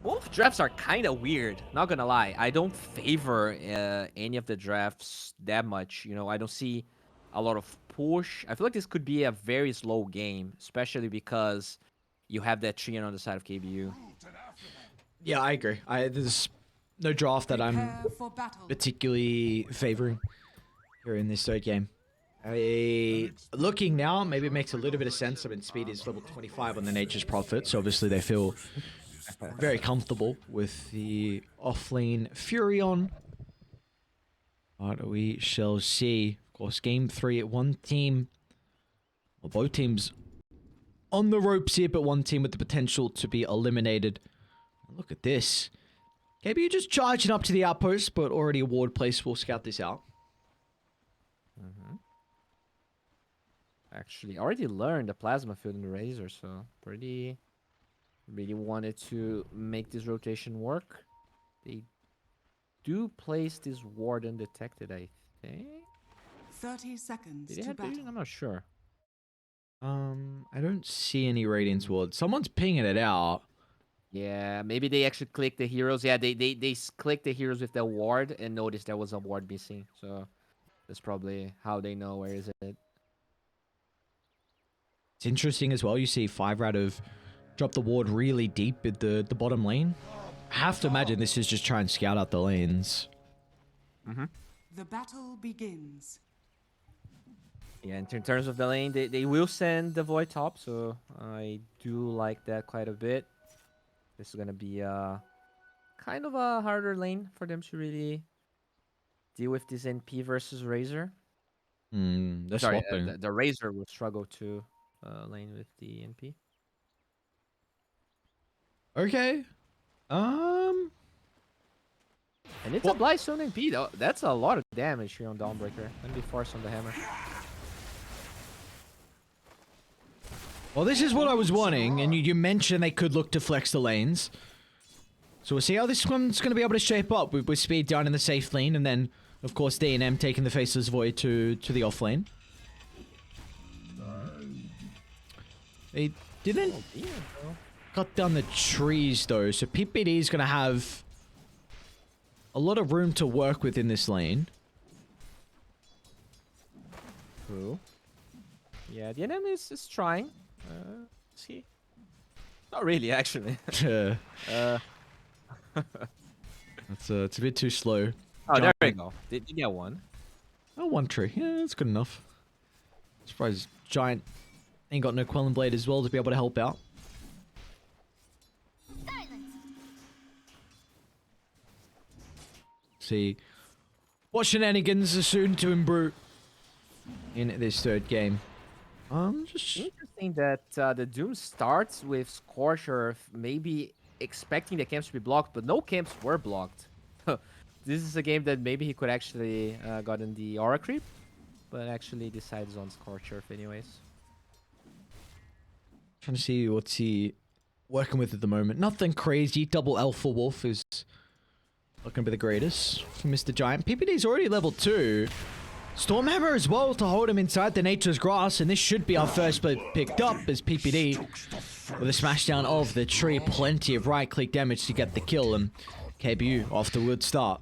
Both drafts are kind of weird, not gonna lie. I don't favor any of the drafts that much. You know, I don't see a lot of push. I feel like this could be a very slow game, especially because you have that Treant on the side of KBU. Yeah, I agree. There's no draft that I'm particularly favoring here in this third game. Looking now, maybe it makes a little bit of sense. I mean, Speed is level 25 on the Nature's Prophet, so obviously they feel very comfortable with the offlane Furion. But we shall see. Of course, game 3, one team, well, both teams on the ropes here, but one team with the potential to be eliminated. Look at this. KBU just charging up to the outpost, but already a ward place. We'll scout this out. Actually, already learned the plasma field in the Razor, so really wanted to make this rotation work. They do place this ward undetected, I think. 30 seconds Did they to have battle. I'm not sure. I don't see any Radiance wards. Someone's pinging it out. Yeah, maybe they actually clicked the heroes. Yeah, they clicked the heroes with the ward and noticed there was a ward missing. So that's probably how they know where is it. It's interesting as well. You see 5RAT have dropped the ward really deep at the bottom lane. I have to imagine this is just trying to scout out the lanes. The battle begins. Yeah, in terms of the lane, they will send the Void top, so I do like that quite a bit. This is gonna be kind of a harder lane for them to really deal with this NP versus Razor. They're Sorry, swapping. the Razor will struggle to lane with the NP. Okay. And it's a Blightstone NP though. That's a lot of damage here on Dawnbreaker. Gonna be forced on the hammer. Well, this is what I was wanting, and you mentioned they could look to flex the lanes. So we'll see how this one's going to be able to shape up with Speed down in the safe lane, and then, of course, D&M taking the Faceless Void to the off lane. They didn't cut down the trees, though, so PPD is going to have a lot of room to work with in this lane. True. Yeah, D&M is trying. See? Not really, actually. It's a bit too slow. Oh, there we go. Did you get one? Oh, one tree. Yeah, that's good enough. Surprised Giant ain't got no Quelling Blade as well to be able to help out. See what shenanigans are soon to embrew in this third game. Just interesting that the Doom starts with Scorcher, maybe expecting the camps to be blocked, but no camps were blocked. This is a game that maybe he could actually gotten the Aura Creep, but actually decides on Scorcher anyways. Trying to see what's he working with at the moment. Nothing crazy. Double Alpha Wolf is looking to be the greatest for Mr. Giant. PPD's already level 2. Stormhammer as well to hold him inside the Nature's Grass, and this should be our first play picked up as PPD with a smashdown of the tree. Plenty of right-click damage to get the kill, and KBU off to a good start.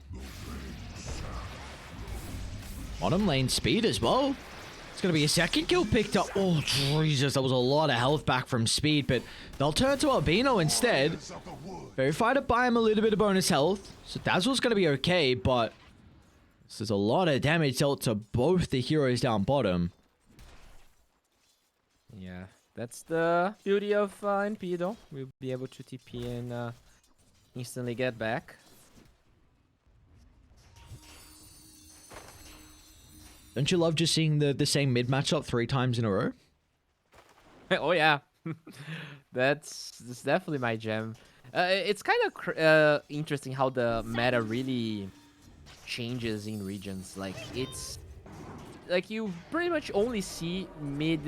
Bottom lane Speed as well. It's going to be a second kill picked up. Oh, Jesus, that was a lot of health back from Speed, but they'll turn to Albino instead. Verify to buy him a little bit of bonus health, so Dazzle's going to be okay, but this is a lot of damage dealt to both the heroes down bottom. Yeah, that's the beauty of NP though. We'll be able to TP and instantly get back. Don't you love just seeing the same mid matchup 3 times in a row? Oh yeah, that's definitely my gem. It's kind of interesting how the meta really changes in regions. Like it's like you pretty much only see mid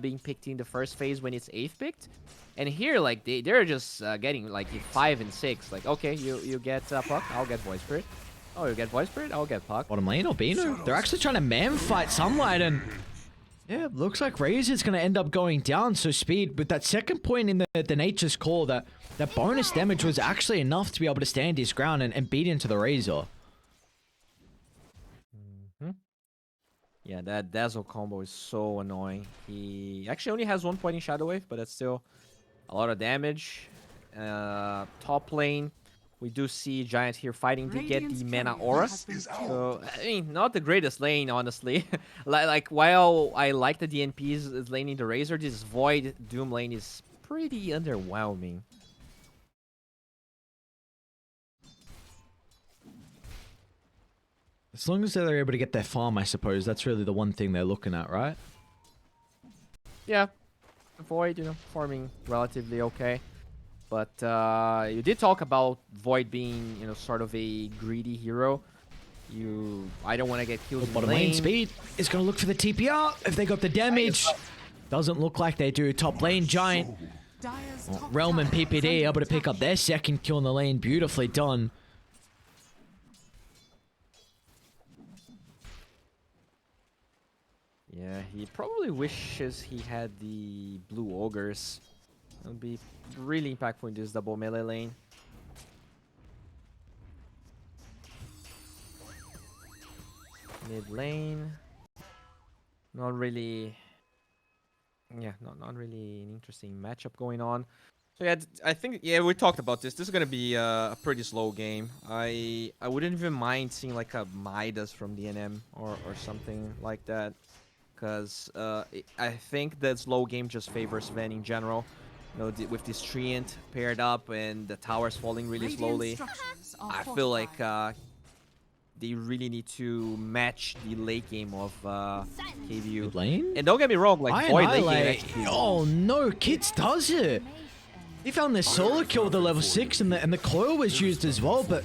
being picked in the first phase when it's 8th picked, and here like they're just getting like 5 and 6. Like okay, you get Puck, I'll get Voice Spirit. Oh, you get Voice Spirit, I'll get Puck. Bottom lane, Albino. They're actually trying to man fight Sunlight, and yeah, looks like Razor's going to end up going down. So Speed with that second point in the Nature's Call that that bonus damage was actually enough to be able to stand his ground and beat into the Razor. Yeah, that Dazzle combo is so annoying. He actually only has 1 point in Shadow Wave, but that's still a lot of damage. Top lane, we do see Giant here fighting to get the mana aura. So, I mean, not the greatest lane, honestly. like, while I like the DNPs is laning the Razor, this Void Doom lane is pretty underwhelming. As long as they're able to get their farm, I suppose, that's really the one thing they're looking at, right? Yeah, Void, you know, farming relatively okay. But you did talk about Void being, you know, sort of a greedy hero. I don't want to get killed in Bottom lane speed is going to look for the TPR if they got the damage. Doesn't look like they do. Top lane, Giant. Realm and PPD able to pick up their second kill in the lane. Beautifully done. Yeah, he probably wishes he had the blue ogres. It would be really impactful in this double melee lane. Mid lane. Not really... Yeah, not really an interesting matchup going on. So yeah, I think, yeah, we talked about this. This is going to be a pretty slow game. I wouldn't even mind seeing like a Midas from DNM or something like that. Because I think that slow game just favors Ven in general. You know, with this Treant paired up and the towers falling really slowly. I feel like they really need to match the late game of KVU. Mid lane? And don't get me wrong, like Void late game actually. Oh no, Kids does it. He found the solo kill with the level 6 and the coil was used as well, but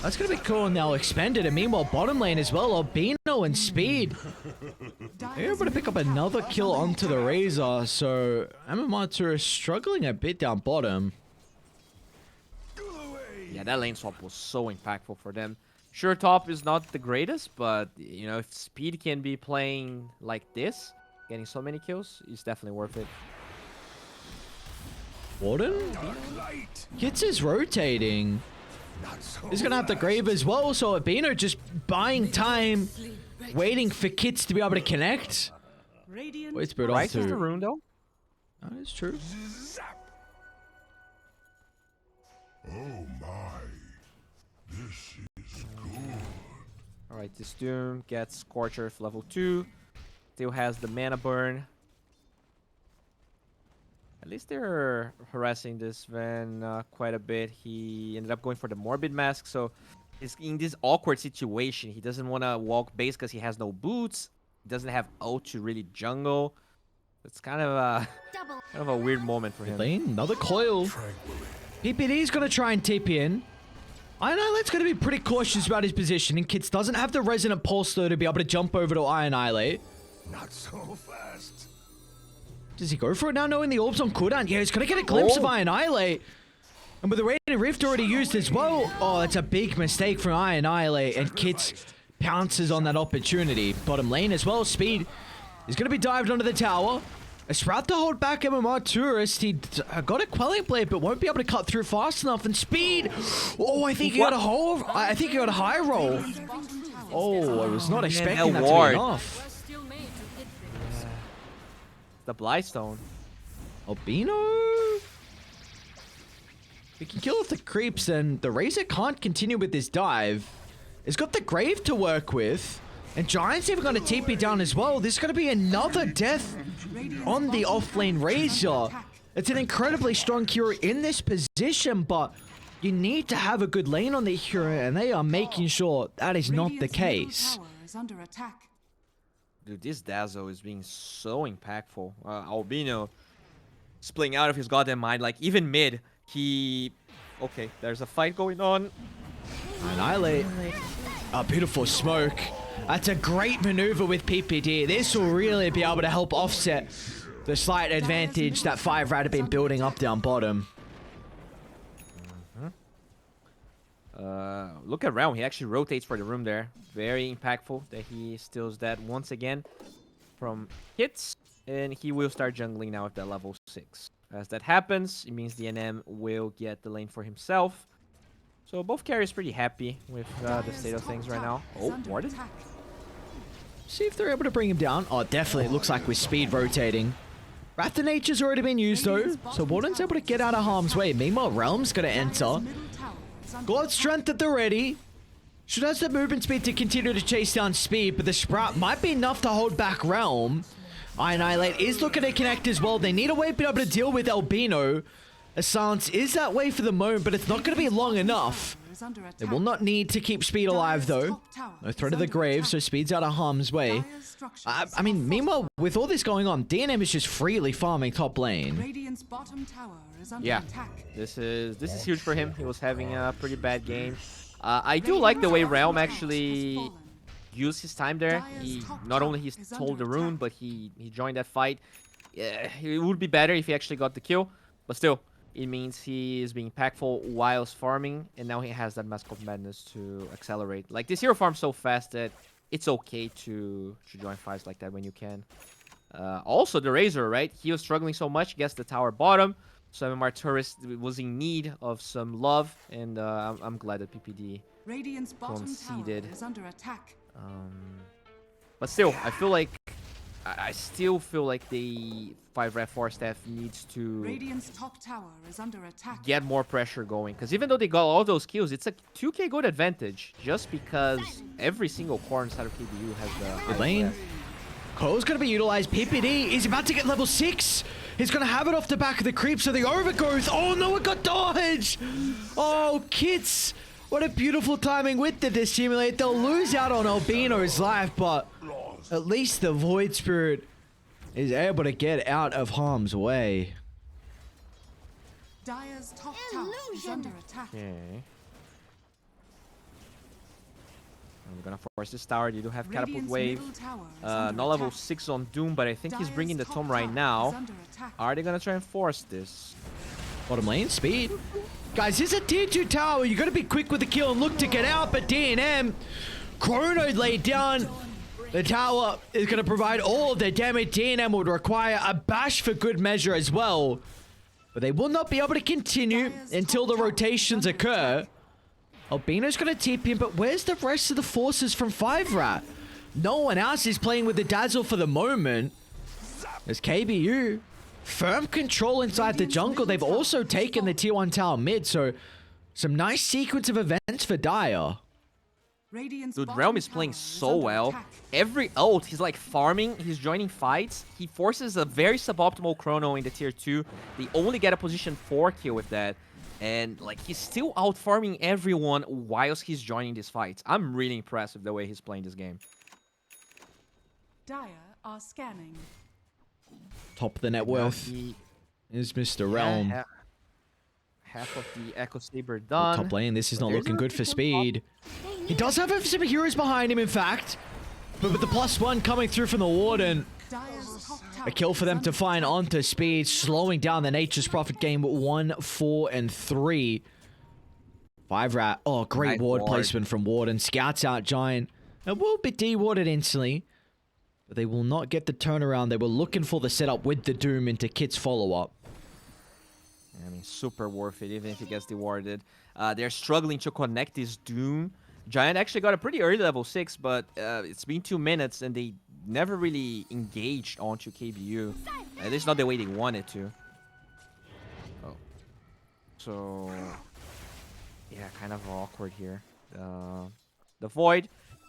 that's going to be cool and they'll expand it. And meanwhile, bottom lane as well, Albino and Speed. They're able to pick up another kill onto the Razor, so MMR2 is struggling a bit down bottom. Yeah, that lane swap was so impactful for them. Sure, top is not the greatest, but, you know, if Speed can be playing like this, getting so many kills, it's definitely worth it. Warden? Kids is rotating. He's going to have the Grave as well, so Albino just buying time, waiting for Kits to be able to connect. Wait, Spirit off Right is the to... rune, though. That is true. Oh my, this is good. Alright, this Doom gets Scorch Earth level 2. Still has the mana burn. At least they're harassing this Ven quite a bit. He ended up going for the Morbid Mask, so he's in this awkward situation. He doesn't want to walk base because he has no boots. He doesn't have ult to really jungle. It's kind of a weird moment for him. Lane, another coil. PPD's going to try and TP in. Iron Islet's going to be pretty cautious about his positioning. Kits doesn't have the Resonant Pulse, though, to be able to jump over to Iron Islet. Not so fast. Does he go for it now, knowing the orb's on cooldown? Yeah, he's going to get a glimpse of Iron Islet. And with the Radiant Rift already used as well. Oh, that's a big mistake from Iron Islet. And Kits pounces on that opportunity. Bottom lane as well. Speed is going to be dived onto the tower. A Sprout to hold back MMR Tourist. He got a Quelling Blade, but won't be able to cut through fast enough. And Speed. Oh, I think he got a hole. I think he got a high roll. Oh, I was not expecting that to be enough. The Blightstone. Albino? We can kill off the creeps, and the Razor can't continue with this dive. It's got the Grave to work with. And Giant's even going to TP down as well. There's going to be another death on the offlane Razor. It's an incredibly strong hero in this position, but you need to have a good lane on the hero, and they are making sure that is not the case. Dude, this Dazzle is being so impactful. Albino splitting out of his goddamn mind. Like, even mid, he... Okay, there's a fight going on. Annihilate. A beautiful smoke. That's a great maneuver with PPD. This will really be able to help offset the slight advantage that 5RAT have been building up down bottom. Look at Realm. He actually rotates for the room there. Very impactful that he steals that once again from hits. And he will start jungling now at that level 6. As that happens, it means the NM will get the lane for himself. So both carriers pretty happy with the state of things right now. Oh, Warden. See if they're able to bring him down. Oh, definitely. It looks like we're speed rotating. Wrath of Nature's already been used, though. So Warden's able to get out of harm's way. Meanwhile, Realm's going to enter. God Strength at the ready. Should have the movement speed to continue to chase down speed, but the Sprout might be enough to hold back Realm. Annihilate is looking to connect as well. They need a way to be able to deal with Albino. A silence is that way for the moment, but it's not going to be long enough. They will not need to keep speed alive, though. No threat of the grave, so speed's out of harm's way. I mean, meanwhile, with all this going on, DNM is just freely farming top lane. Yeah, this is huge for him. He was having a pretty bad game. I do like the way Realm actually used his time there. He not only he stole the rune, but he joined that fight. Yeah, it would be better if he actually got the kill, but still, it means he is being impactful whilst farming, and now he has that Mask of Madness to accelerate. Like, this hero farms so fast that it's okay to join fights like that when you can. Also, the Razor, right? He was struggling so much against the tower bottom. So MMR Tourist was in need of some love, and I'm glad that PPD conceded. But still, I still feel like the 5RATFORCESTAFF needs to get more pressure going. Because even though they got all those kills, it's a 2k gold advantage just because every single core inside of KBU has the lane. Cole's going to be utilized. PPD is about to get level 6. He's going to have it off the back of the creep, so the overgrowth. Oh no, it got dodged. Oh, Kits. What a beautiful timing with the Dissimulate. They'll lose out on Albino's life, but at least the Void Spirit is able to get out of harm's way. Dire's top tower is under attack. Okay. I'm gonna force this tower. You do have Catapult Wave. Not level 6 on Doom, but I think he's bringing the Tome right now. Are they gonna try and force this? Bottom lane, speed. Guys, this is a tier 2 tower. You gotta be quick with the kill and look to get out, but DNM. Chrono laid down. The tower is gonna provide all of the damage. DNM would require a bash for good measure as well. But they will not be able to continue until the rotations occur. Albino's gonna TP him, but where's the rest of the forces from 5RAT? No one else is playing with the Dazzle for the moment. There's KBU. Firm control inside the jungle. They've also taken the tier 1 tower mid, so some nice sequence of events for Dire. Dude, Realm is playing so well. Every ult, he's like farming, he's joining fights. He forces a very suboptimal chrono in the tier 2. They only get a position 4 kill with that. And like, he's still out farming everyone whilst he's joining these fights. I'm really impressed with the way he's playing this game. Dire are scanning. Top of the net worth is Mr. Realm. Yeah, half of the Echo Saber done. Top lane, this is not looking good for speed. He does have some heroes behind him, in fact. But with the +1 coming through from the Warden, a kill for them to find onto speed, slowing down the Nature's Prophet game 1, 4, and 3. 5RAT. Oh, great Nice ward ward. placement from Warden. Scouts out Giant. It will be dewarded instantly. But they will not get the turnaround. They were looking for the setup with the Doom into Kit's follow-up. I mean, super worth it, even if he gets dewarded. They're struggling to connect this Doom. Giant actually got a pretty early level 6, but it's been 2 minutes and they never really engaged onto KBU. At least not the way they wanted to. Oh. So, yeah, kind of awkward here. The Void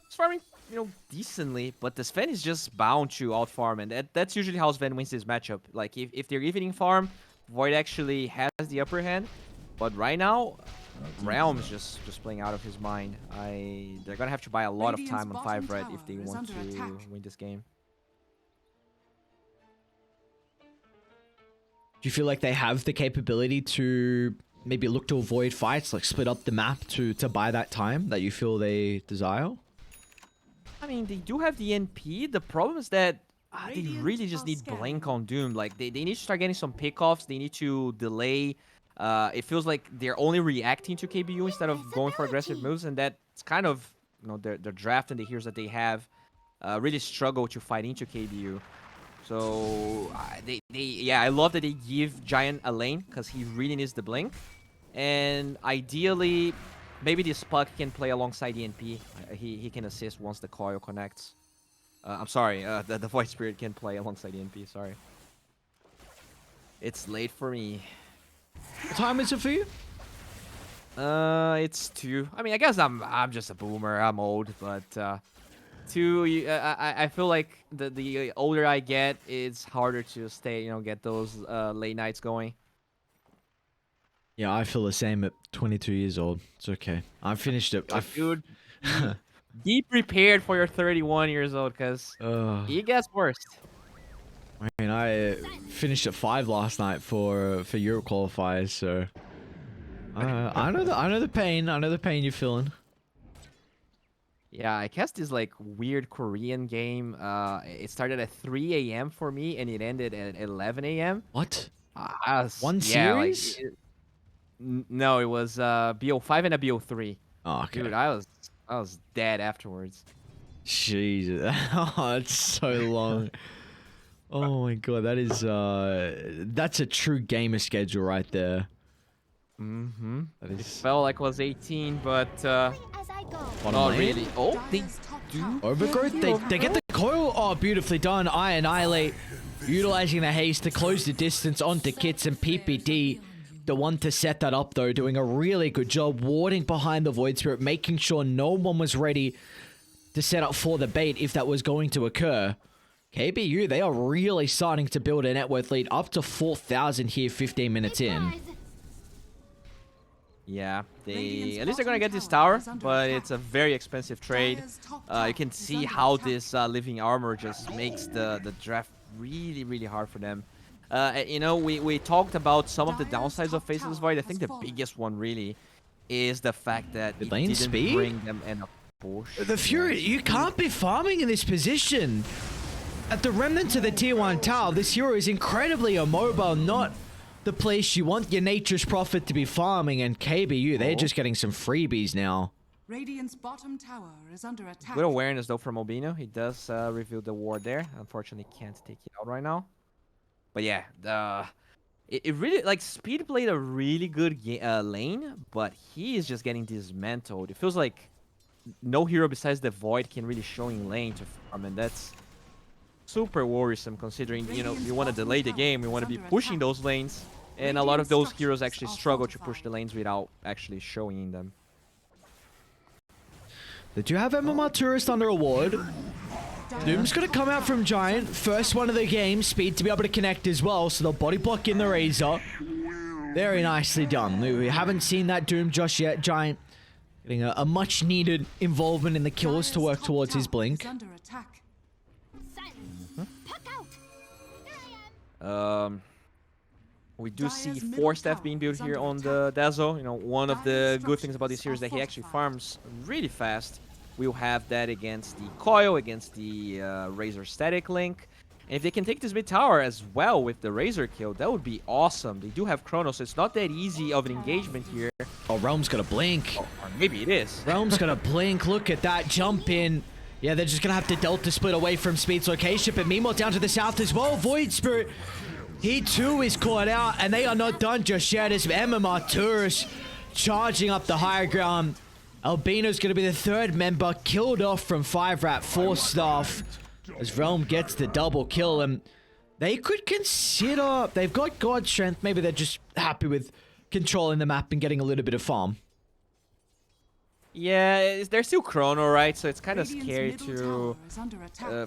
is farming, you know, decently, but the Sven is just bound to out-farm, and that's usually how Sven wins this matchup. Like, if they're evening farm, Void actually has the upper hand, but right now, Realm's just playing out of his mind. They're gonna have to buy a lot of time on 5RAT if they want to win this game. Do you feel like they have the capability to maybe look to avoid fights, like split up the map to buy that time that you feel they desire? I mean, they do have the NP. The problem is that they really just need blank on Doom. Like, they need to start getting some pickoffs. They need to delay. It feels like they're only reacting to KBU instead of going for aggressive moves, and that's kind of, you know, their draft and the heroes that they have really struggle to fight into KBU. So yeah, I love that they give Giant a lane because he really needs the blink, and ideally, maybe this Puck can play alongside ENP. He can assist once the coil connects. I'm sorry, the Void Spirit can play alongside ENP. Sorry, it's late for me. What time is it for you? It's 2. I mean, I guess I'm just a boomer. I'm old, but 2. I feel like the older I get, it's harder to stay. Get those late nights going. Yeah, I feel the same at 22 years old. It's okay. I finished it. Dude, be prepared for your 31 years old, cause it gets worse. I mean, I finished at 5 last night for Europe qualifiers, so I know the pain. I know the pain you're feeling. Yeah, I guess this like weird Korean game. It started at 3 a.m. for me, and it ended at 11 a.m. What? One series? No, it was BO5 and a BO3. Oh, okay. Dude, I was dead afterwards. Jesus. Oh, it's so long. Oh my god, that is that's a true gamer schedule right there. Mm-hmm. That It is felt like it was 18, but bottom not lane? really. Oh, they do. Overgrowth. They get the coil. Oh, beautifully done. I annihilate, utilizing the haste to close the distance onto Kits and PPD. The one to set that up though, doing a really good job warding behind the Void Spirit, making sure no one was ready to set up for the bait if that was going to occur. KBU, they are really starting to build a net worth lead up to 4,000 here 15 minutes in. Yeah, at least they're gonna get this tower, but it's a very expensive trade. You can see how this living armor just makes the draft really, really hard for them. We talked about some of the downsides of Faceless Void. I think the biggest one really is the fact that it lane didn't speed? bring them enough push. The Fury, you can't be farming in this position. At the remnants of the tier 1 tower, this hero is incredibly immobile, not the place you want your Nature's Prophet to be farming, and KBU, they're just getting some freebies now. Radiant's bottom tower is under attack. Good awareness though from Obino. He does reveal the ward there. Unfortunately, can't take it out right now. But yeah, it really, like, Speed played a really good lane, but he is just getting dismantled. It feels like no hero besides the Void can really show in lane to farm, and that's super worrisome considering, you want to delay the game, you want to be pushing those lanes, and a lot of those heroes actually struggle to push the lanes without actually showing in them. They do have MMR Tourist under a ward. Doom's gonna come out from Giant. First one of the game. Speed to be able to connect as well, so they'll body block in the Razor. Very nicely done. We haven't seen that Doom just yet. Giant getting a much needed involvement in the kills to work towards his blink. We do see 4-Staff being built here on the Dazzle. One of the good things about this here is that he actually farms really fast. We'll have that against the Coil, against the Razor Static Link. And if they can take this mid tower as well with the Razor kill, that would be awesome. They do have Chrono, so it's not that easy of an engagement here. Oh, Realm's gonna blink. Or maybe it is. Realm's gonna blink. Look at that jump in. Yeah, they're just gonna have to Delta split away from Speed's location, but meanwhile down to the south as well, Void Spirit, he too is caught out, and they are not done just yet as MMR Tourist charging up the higher ground. Albino's gonna be the third member killed off from 5RATFORCESTAFF as Realm gets the double kill, and they could consider, they've got God Strength, maybe they're just happy with controlling the map and getting a little bit of farm. Yeah, they're still Chrono, right? So it's kind of scary to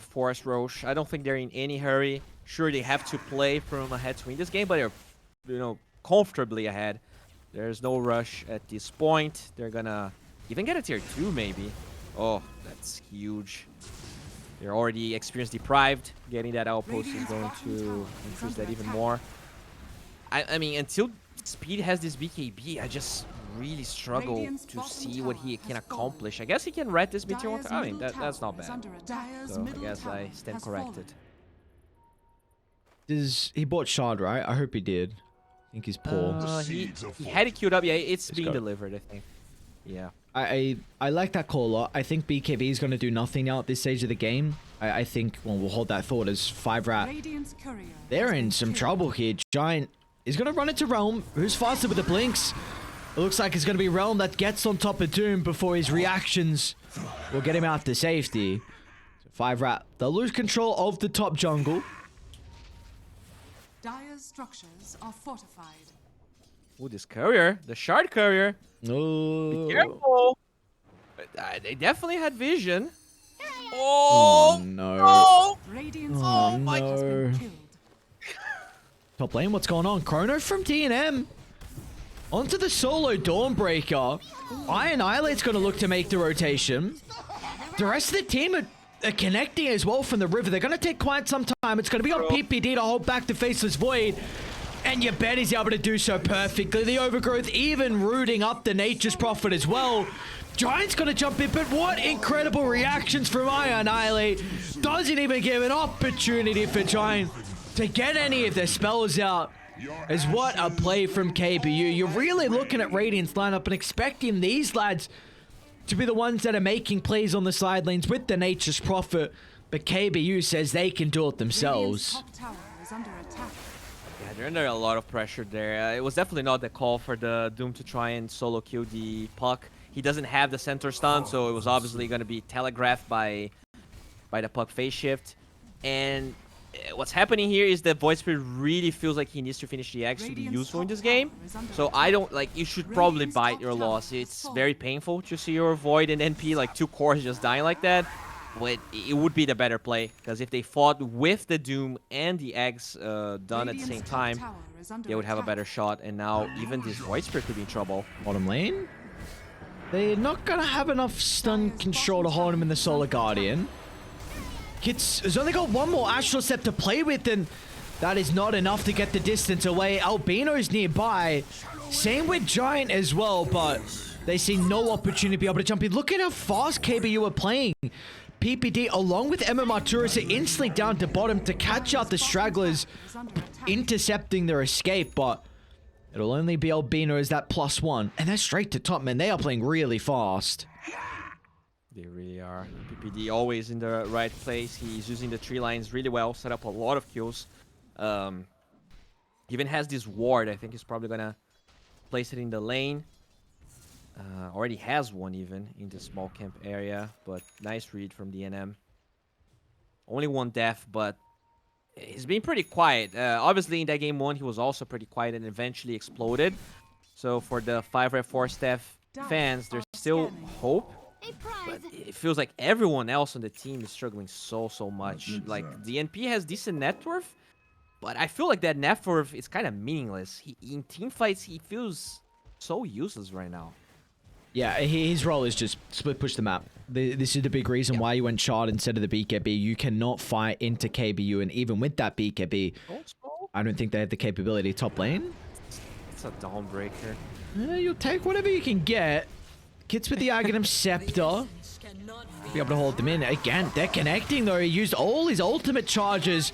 force Roche. I don't think they're in any hurry. Sure, they have to play from ahead to win this game, but they're, comfortably ahead. There's no rush at this point. They're gonna even get a tier 2, maybe. Oh, that's huge. They're already experience deprived. Getting that outpost is going to increase that even more. I mean, until Speed has this BKB, I just really struggle to see what he can accomplish. I guess he can ret this meteor. I mean, that's not bad. So I guess I stand corrected. He bought Shard, right? I hope he did. I think he's poor. He had it queued up. Yeah, it's being delivered, I think. Yeah. I like that call a lot. I think BKB is going to do nothing now at this stage of the game. I think, well, we'll hold that thought as 5RAT. Radiant's courier They're has in been some killed. trouble here. Giant is going to run into Realm. Who's faster with the blinks? It looks like it's going to be Realm that gets on top of Doom before his reactions will get him out to safety. So 5RAT, they'll lose control of the top jungle. Dire's structures are fortified. Ooh, this courier, the shard courier. Oh, Careful. They definitely had vision. oh Oh, no. Radiant's Oh, turret has been no. killed. Top lane, what's going on? Chrono from TNM. Onto the solo Dawnbreaker. Iron Islate's going to look to make the rotation. The rest of the team are connecting as well from the river. They're going to take quite some time. It's going to be on PPD to hold back the Faceless Void. And you bet he's able to do so perfectly. The Overgrowth even rooting up the Nature's Prophet as well. Giant's going to jump in, but what incredible reactions from Iron Islate. Doesn't even give an opportunity for Giant to get any of their spells out. As what a play from KBU. You're really looking at Radiant's lineup and expecting these lads to be the ones that are making plays on the side lanes with the Nature's Prophet. But KBU says they can do it Radiant's themselves. top tower is under attack. yeah, they're under a lot of pressure there. It was definitely not the call for the Doom to try and solo kill the Puck. He doesn't have the center stun, so it was obviously going to be telegraphed by the Puck phase shift. And what's happening here is that Void Spirit really feels like he needs to finish the X to be Radiant's useful in top this game. tower is under So attack. I don't, like, you should probably Radiant's bite top your tower loss. has It's fallen. very painful to see your Void and NP, like 2 cores just dying like that. But it would be the better play, because if they fought with the Doom and the Eggs done at the Radiant's same top time, tower is under they would have a attack. better shot. And now even this Void Spirit could be in trouble. Bottom lane. They're not going to have enough stun control to hold him in the Solar Guardian. Kits has only got one more Astral Step to play with, and that is not enough to get the distance away. Albino's nearby. Same with Giant as well, but they see no opportunity to be able to jump in. Look at how fast KBU are playing. PPD along with MMR Tourists are instantly down to bottom to catch out the stragglers, Is under attack. intercepting their escape, but it'll only be Albino as that +1. And they're straight to top, man. They are playing really fast. They really are. PPD always in the right place. He's using the tree lines really well, set up a lot of kills. Even has this ward. I think he's probably gonna place it in the lane. Already has one even in the small camp area, but nice read from the NM. Only one death, but he's been pretty quiet. Obviously in that game 1 he was also pretty quiet and eventually exploded. So for the 5RATFORCESTAFF fans, there's still hope. But it feels like everyone else on the team is struggling so much. Like, the NP has decent net worth, but I feel like that net worth is kind of meaningless. In team fights, he feels so useless right now. Yeah, his role is just split push the map. This is the big reason why you went shard instead of the BKB. You cannot fight into KBU, and even with that BKB, I don't think they have the capability. Top lane, It's a Dawnbreaker. you'll take whatever you can get. Kits with the Aghanim Scepter. Be able to hold them in. Again, they're connecting though. He used all his ultimate charges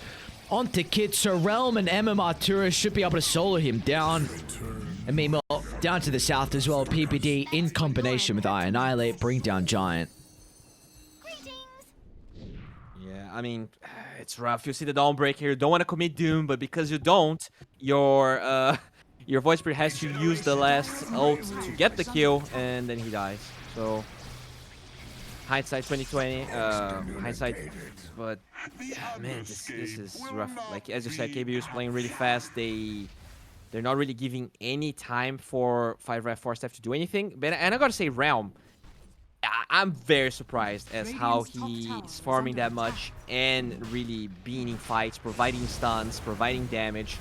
onto Kits, so Realm and MMR Tourist should be able to solo him down. And meanwhile, down to the south as well, PPD in combination with Iron Annihilate bring down Giant. Yeah, I mean, it's rough. You see the Dawnbreaker, you don't want to commit Doom, but because you don't, your Void Spirit has to use the last ult to get the kill, and then he dies. So, hindsight 2020, hindsight, but man, this is rough. Like, as you said, KBU is playing really fast. They're not really giving any time for 5RATFORCESTAFF to do anything. But, and I gotta say, Realm, I'm very surprised as how he's farming that much and really being in fights, providing stuns, providing damage.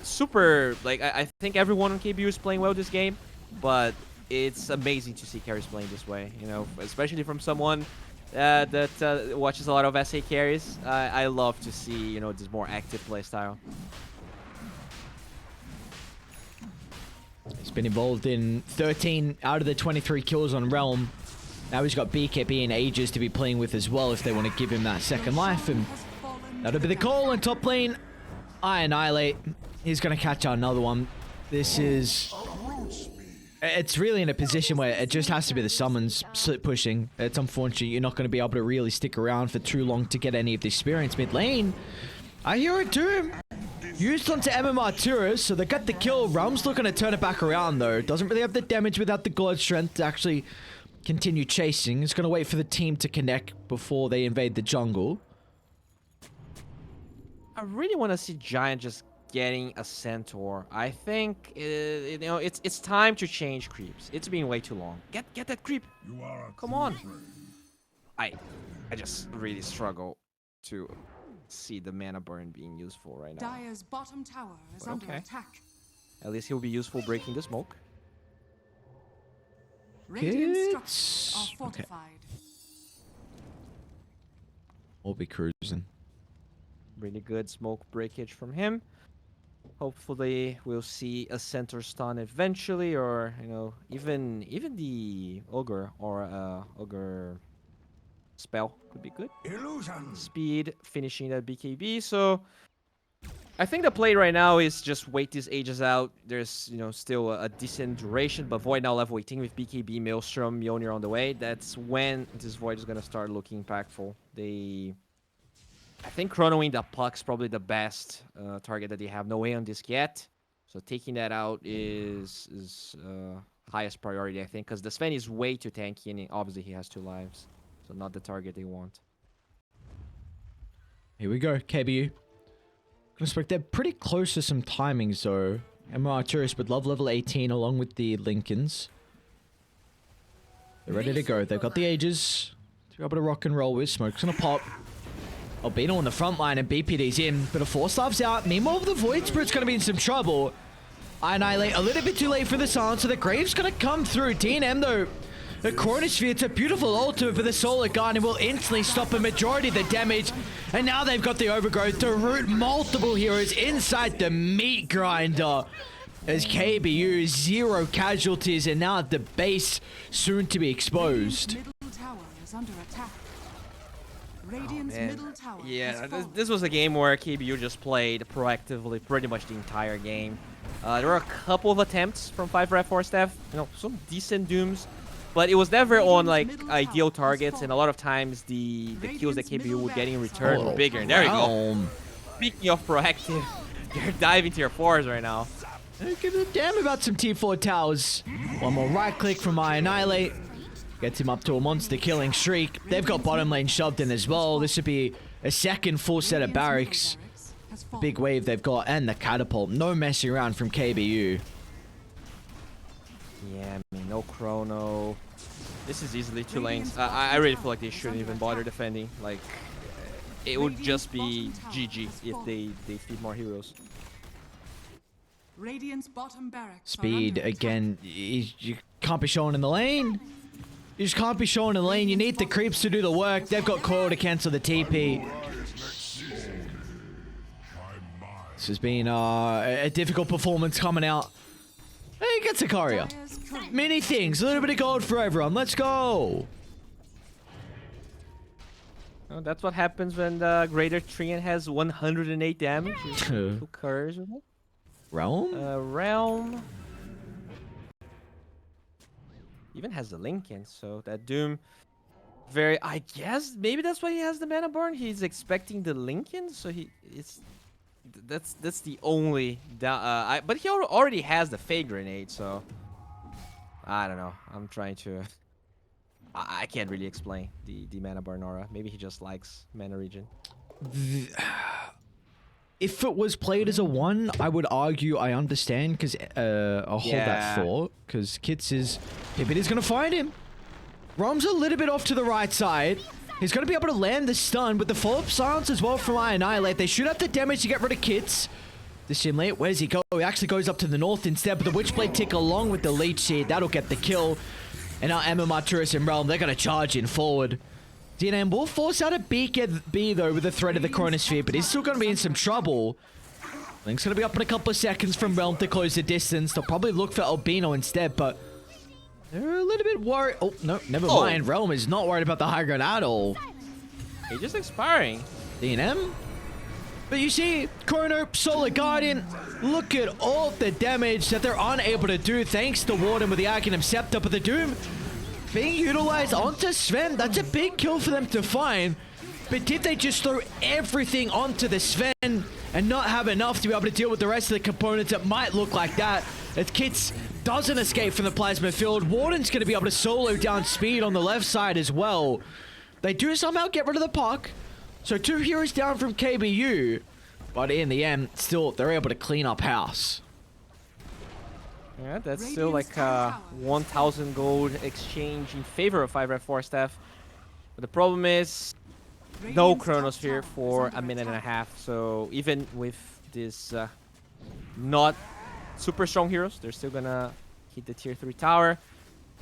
Super, like, I think everyone on KBU is playing well this game, but it's amazing to see carries playing this way, you know, especially from someone that watches a lot of SA carries. I love to see, you know, this more active playstyle. He's been involved in 13 out of the 23 kills on Realm. Now he's got BKB and Aegis to be playing with as well if they want to give him that second life, and that'll be the call in top lane. Iron Annihilate. He's going to catch out another one. This is It's really in a position where it just has to be the summons split pushing. It's unfortunate you're not going to be able to really stick around for too long to get any of the experience mid lane. I hear it too. Used onto MMR tourists, so they got the kill. Realm's looking to turn it back around though. Doesn't really have the damage without the god strength to actually continue chasing. He's going to wait for the team to connect before they invade the jungle. I really want to see Giant just getting a Centaur. I think you know it's time to change creeps. It's been way too long. Get that creep. Come on. I just really struggle to see the mana burn being useful right now. Dire's bottom tower is But under okay. attack. At least he'll be useful breaking the smoke. Radiant Good. structures are Okay. fortified. We'll be cruising. Really good smoke breakage from him. Hopefully we'll see a center stun eventually, or you know, even the ogre or ogre spell could be good. Illusion. Speed finishing that BKB. So I think the play right now is just wait these ages out. There's still a decent duration, but Void now level 18 with BKB, Maelstrom, Mjolnir on the way. That's when this Void is gonna start looking impactful. I think chronoing the Puck's probably the best target that they have. No way on disc yet. So taking that out is highest priority, I think, because the Sven is way too tanky, and obviously he has 2 lives. So not the target they want. Here we go, KBU. I expect they're pretty close to some timings though. MR Tourist would love level 18 along with the Lincolns. They're ready to go. They've got the ages to be able to rock and roll with. Smoke's gonna pop. Albino on the front line and BPD's in, but a 4-star's out. Meanwhile, the Void Spirit's gonna be in some trouble. Annihilate a little bit too late for the silence, so the Grave's gonna come through. DNM though, the Chronosphere, it's a beautiful ultimate for the Solar Guard and will instantly stop a majority of the damage. And now they've got the Overgrowth to root multiple heroes inside the meat grinder. As KBU, 0 casualties, and now the base soon to be exposed. Radiant's middle tower is under attack. Radiant's middle tower Yeah, has fallen. this was a game where KBU just played proactively pretty much the entire game. There were a couple of attempts from 5RATFORCESTAFF, some decent dooms, but it was never on like ideal targets, and a lot of times the kills that KBU would get in return were bigger. And there you go. Speaking of proactive, they're diving to your 4s right now. Don't give a damn about some T4 towers. One more right click from Annihilate. Gets him up to a monster killing streak. They've got bottom lane shoved in as well. This should be a second full set of barracks. Has fallen. Big wave they've got, and the catapult. No messing around from KBU. Yeah, I mean, no chrono. This is easily 2 lanes. I really feel like they shouldn't even bother defending. Like, it would just be GG if they feed more heroes. Radiant's bottom barracks are Speed under again. You can't be showing in the lane. You just can't be showing in the lane. You need the creeps to do the work. They've got coil to cancel the TP. This has been a difficult performance coming out. Hey, gets a Courier. Dire's current Many things. A little bit of gold for everyone. Let's go. Oh, that's what happens when the Greater Treant has 108 damage. Who cares with it? Realm? Realm. Even has the Lincoln, so that Doom. I guess maybe that's why he has the mana burn. He's expecting the Lincoln, so that's the only. But he already has the Fade Grenade, so I don't know. I'm trying to. I can't really explain the mana burn aura. Maybe he just likes mana regen. If it was played as a 1, I would argue I understand, because I'll hold that thought, because Kits is... Pippin is going to find him. Rom's a little bit off to the right side. He's going to be able to land the stun with the follow-up silence as well from Annihilate. They shoot out the damage to get rid of Kits. The Simlate, where does he go? He actually goes up to the north instead, but the Witchblade tick along with the Leech Seed, that'll get the kill. And now MMR Tourist and Realm, they're going to charge in forward. DNM will force out a B though with the threat of the Chronosphere, but he's still going to be in some trouble. Link's going to be up in a couple of seconds from Realm to close the distance. They'll probably look for Albino instead, but they're a little bit worried. Oh, no, never mind. Realm is not worried about the high ground at all. He's just expiring. DNM? But you see, Chrono, Solar Guardian, look at all the damage that they're unable to do thanks to Warden with the Arcanum Scepter. But the Doom being utilized onto Sven, that's a big kill for them to find. But did they just throw everything onto the Sven and not have enough to be able to deal with the rest of the components? It might look like that. If Kits doesn't escape from the plasma field, Warden's going to be able to solo down speed on the left side as well. They do somehow get rid of the puck. So 2 heroes down from KBU. But in the end, still, they're able to clean up house. Yeah, that's still like 1,000 gold exchange in favor of 5RATFORCESTAFF. But the problem is, no Chronos here for a minute and a half. So even with this not super strong heroes, they're still gonna hit the tier 3 tower.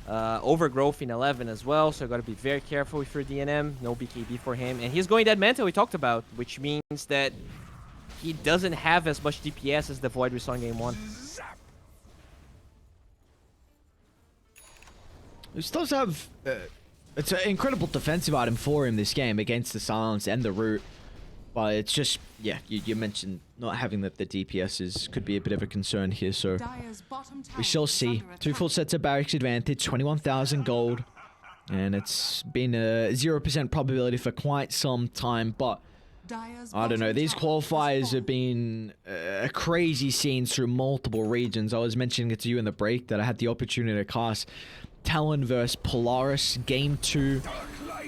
Overgrowth in 11 as well, so you gotta be very careful with your DNM. No BKB for him, and he's going that mantle we talked about, which means that he doesn't have as much DPS as the Void we saw in game 1. He still does have it's an incredible defensive item for him this game against the Silence and the Root. But it's just, yeah, you mentioned not having the DPSs could be a bit of a concern here, so we shall see. 2 full sets of barracks advantage, 21,000 gold, and it's been a 0% probability for quite some time, but I don't know, these qualifiers have been a crazy scene through multiple regions. I was mentioning it to you in the break that I had the opportunity to cast Talon vs Polaris Game 2,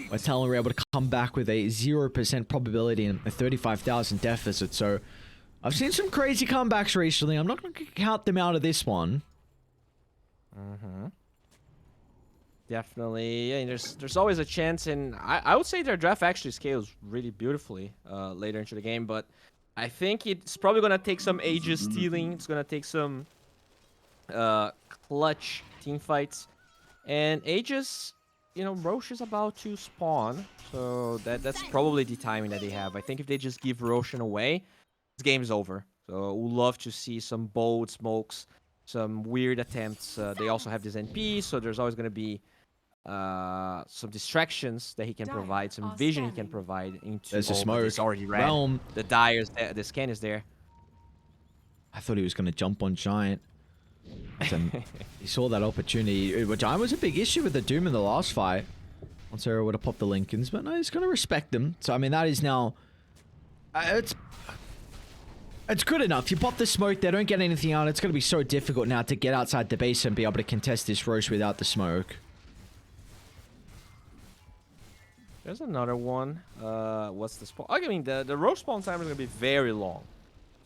where Talon were able to come back with a 0% probability and a 35,000 deficit. So I've seen some crazy comebacks recently. I'm not going to count them out of this one. Definitely. Yeah, there's always a chance, and I would say their draft actually scales really beautifully later into the game, but I think it's probably going to take some Aegis stealing. It's going to take some clutch team fights. And Aegis, you know, Roche is about to spawn, so that's probably the timing that they have. I think if they just give Roshan away, this game is over. So we'll love to see some bold smokes, some weird attempts. They also have this NP, so there's always going to be some distractions that he can provide, some vision he can provide into. There's a smoke. It's already red. Realm. The Dyer's there, the scan is there. I thought he was going to jump on Giant. He saw that opportunity. Giant was a big issue with the Doom in the last fight. Once Sarah would have popped the Lincolns, but no, he's going to respect them. So, I mean, that is now... it's good enough. You pop the smoke, they don't get anything out. It's going to be so difficult now to get outside the base and be able to contest this Roche without the smoke. There's another one. What's the spawn? I mean, the Roche spawn time is going to be very long.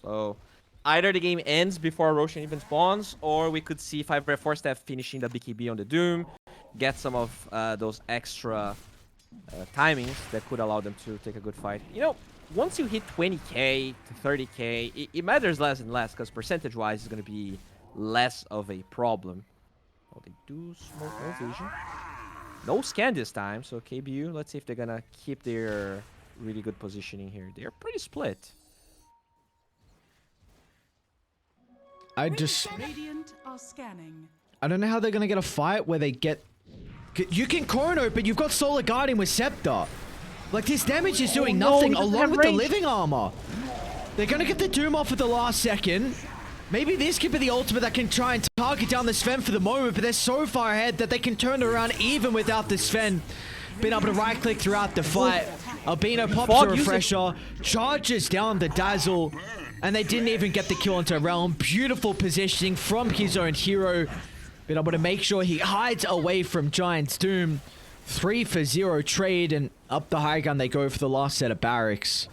So... either the game ends before Roshan even spawns, or we could see 5RATFORCESTAFF finishing the BKB on the Doom, get some of those extra timings that could allow them to take a good fight. You know, once you hit 20k to 30k, it matters less and less, because percentage-wise it's going to be less of a problem. Oh, they do smoke no vision. No scan this time, so KBU, let's see if they're going to keep their really good positioning here. They're pretty split. I don't know how they're going to get a fight where they get... You can Chrono, but you've got Solar Guardian with Scepter. Like, this damage is doing nothing along with the living armor. They're going to get the Doom off at the last second. Maybe this could be the ultimate that can try and target down the Sven for the moment, but they're so far ahead that they can turn it around even without the Sven. Being able to right-click throughout the fight. Albino pops a refresher, charges down the Dazzle, and they didn't even get the kill into Realm. Beautiful positioning from his own hero. Being able to make sure he hides away from Giant's Doom. 3-for-0 trade, and up the high gun they go for the last set of barracks.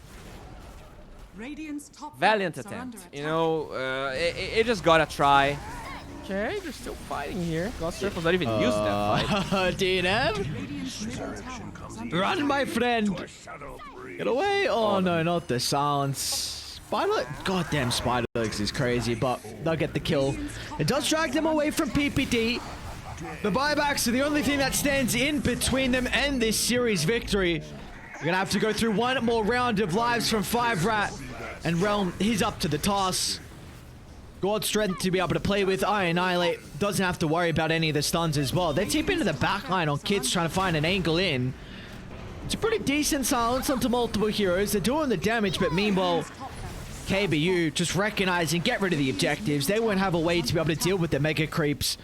Valiant attempt. You know, it just gotta try. Okay, they're still fighting here. Ghost Circle's not even used that fight. DNM? Run, my friend! Get away! Oh no, not the silence. Spider... Goddamn Spider Legs is crazy, but they'll get the kill. It does drag them away from PPD. The buybacks are the only thing that stands in between them and this series victory. We're gonna have to go through one more round of lives from 5RAT. And Realm, he's up to the task. God strength to be able to play with. Annihilate doesn't have to worry about any of the stuns as well. They tip into the backline on Kits trying to find an angle in. It's a pretty decent silence onto multiple heroes. They're doing the damage, but meanwhile, KBU just recognizing, get rid of the objectives. They won't have a way to be able to deal with the mega creeps.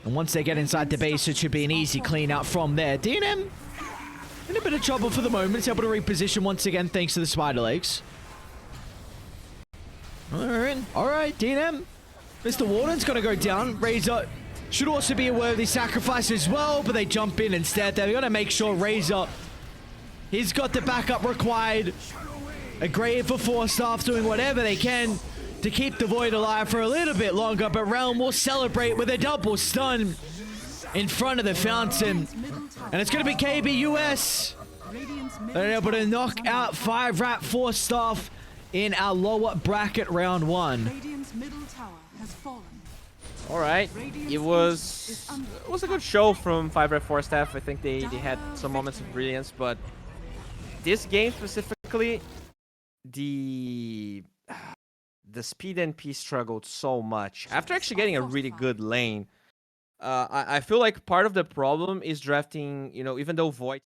And once they get inside the base, it should be an easy clean out from there. DNM in a bit of trouble for the moment. It's able to reposition once again thanks to the spider legs. Alright, DNM. Mr. Warden's gonna go down. Razor should also be a worthy sacrifice as well, but they jump in instead. They're gonna make sure Razor, he's got the backup required. A grave for ForceStaff doing whatever they can to keep the Void alive for a little bit longer, but Realm will celebrate with a double stun in front of the fountain. And it's going to be KBUS. They're able to knock out 5RATFORCESTAFF in our lower bracket round 1. All right, it was a good show from 5RATFORCESTAFF. I think they had some moments of brilliance, but this game specifically, the speed NP struggled so much after actually getting a really good lane. I feel like part of the problem is drafting, you know, even though Void